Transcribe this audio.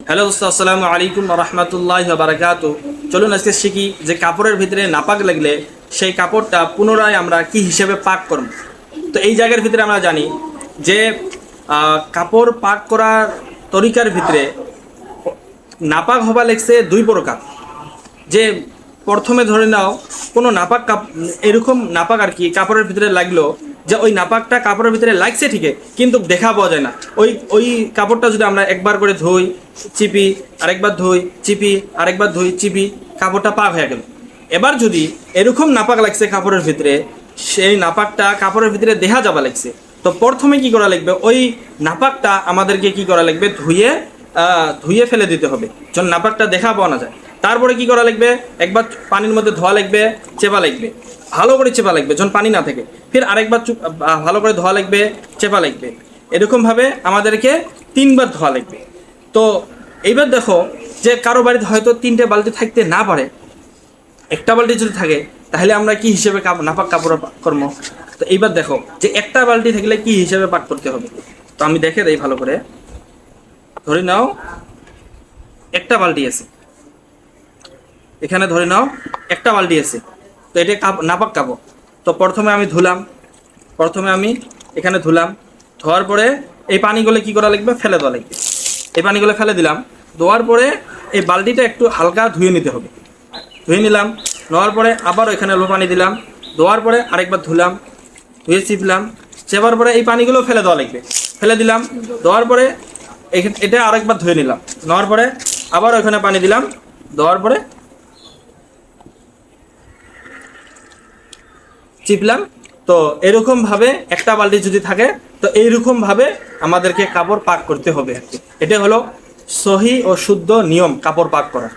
Hello দোস্ত, আসসালামু আলাইকুম রহমতুল্লাহ বারাকাতু। চলুন আজকে শিখি যে কাপড়ের ভিতরে নাপাক লাগলে সেই কাপড়টা পুনরায় আমরা কি হিসেবে পাক করব। তো এই জায়গার ভিতরে আমরা জানি যে কাপড় পাক করার তরিকার ভিতরে নাপাক হবা লেগছে দুই প্রকার। যে প্রথমে ধরে নাও কোনো নাপাক এরকম নাপাক আর কি কাপড়ের ভিতরে লাগলো, যে ওই নাপাকটা কাপড়ের ভিতরে লাগছে ঠিকই, কিন্তু দেখা পাওয়া যায় না। ওই ওই কাপড়টা যদি আমরা একবার করে ধুই, চিপি, আরেকবার ধুই, চিপি, আরেকবার ধুই, চিপি, কাপড়টা পাক হয়ে গেল। এবার যদি এরকম নাপাক লাগছে কাপড়ের ভিতরে, সেই নাপাকটা কাপড়ের ভিতরে দেখা যাবা লাগছে, তো প্রথমে কি করা লাগবে, ওই নাপাকটা আমাদেরকে কি করা লাগবে, ধুয়ে ধুয়ে ফেলে দিতে হবে, যখন নাপাকটা দেখা পাওয়া না যায়। তারপরে কি করা লাগবে, একবার পানির মধ্যে ধোয়া লাগবে, চেপা লাগবে, ভালো করে চেপা লাগবে যখন পানি না থাকে। ফির আরেকবার ভালো করে ধোয়া লাগবে, চেপা লাগবে। এরকমভাবে আমাদেরকে 3বার ধোয়া লাগবে। তো এইবার দেখো যে কারো বাড়িতে হয়তো 3টে বালতি থাকতে না পারে, একটা বালতি যদি থাকে তাহলে আমরা কি হিসেবে নাপাক কাপড় কর্ম। তো এইবার দেখো যে একটা বালতি থাকলে কি হিসেবে পাক করতে হবে। তো আমি দেখে দেই ভালো করে। ধরে নাও একটা বালতি আছে, এখানে ধরে নাও একটা বালতি আছে, তো এটা নাপাক কাপড়। তো প্রথমে আমি এখানে ধুলাম, ধোয়ার পরে এই পানিগুলো কি করা লাগবে, ফেলে দেওয়া লাগবে। এই পানিগুলো ফেলে দিলাম, ধোয়ার পরে এই বালতিটা একটু হালকা ধুয়ে নিতে হবে। ধুয়ে নিলাম, নেওয়ার পরে আবার এখানে পানি দিলাম, ধোয়ার পরে আরেকবার ধুলাম, ধুয়ে চিপলাম, চেপার পরে এই পানিগুলো ফেলে দেওয়া লাগবে। ফেলে দিলাম, দেওয়ার পরে এটা আরেকবার ধুয়ে নিলাম, নেওয়ার পরে আবার ওখানে পানি দিলাম, দেওয়ার পরে চিপলাম। তো এরকম ভাবে একটা বালতি যদি থাকে, তো এইরকম ভাবে আমাদেরকে কাপড় পাক করতে হবে। এটা হলো সহি ও শুদ্ধ নিয়ম কাপড় পাক করা।